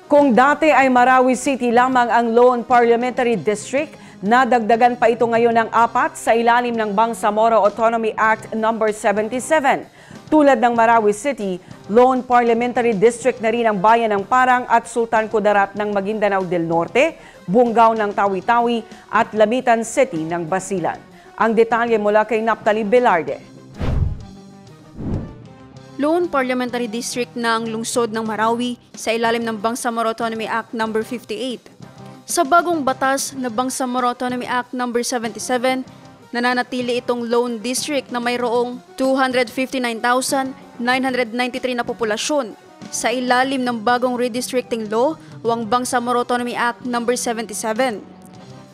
Kung dati ay Marawi City lamang ang Lone Parliamentary District, nadagdagan pa ito ngayon ng 4 sa ilalim ng Bangsamoro Autonomy Act No. 77. Tulad ng Marawi City, Lone Parliamentary District na rin ang bayan ng Parang at Sultan Kudarat ng Maguindanao del Norte, Bungaw ng Tawi-Tawi at Lamitan City ng Basilan. Ang detalye mula kay Naptali Velarde. Lone Parliamentary District na ang lungsod ng Marawi sa ilalim ng Bangsamoro Autonomy Act No. 58. Sa bagong batas na Bangsamoro Autonomy Act No. 77, nananatili itong Lone District na mayroong 259,993 na populasyon sa ilalim ng bagong redistricting law o ang Bangsamoro Autonomy Act No. 77.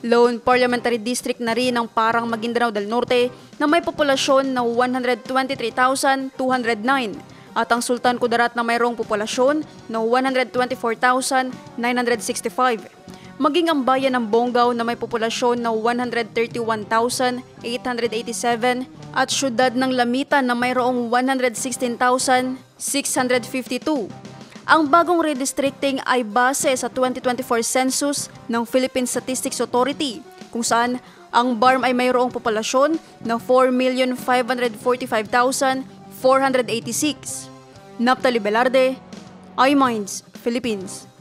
Lone Parliamentary District na rin ang Parang Maguindanao del Norte na may populasyon na 123,209 at ang Sultan Kudarat na mayroong populasyon na 124,965. Maging ang bayan ng Bungaw na may populasyon na 131,887 at syudad ng Lamitan na mayroong 116,652. Ang bagong redistricting ay base sa 2024 census ng Philippine Statistics Authority kung saan ang BARM ay mayroong populasyon na 4,545,486. Naptali Velarde, iMinds, Philippines.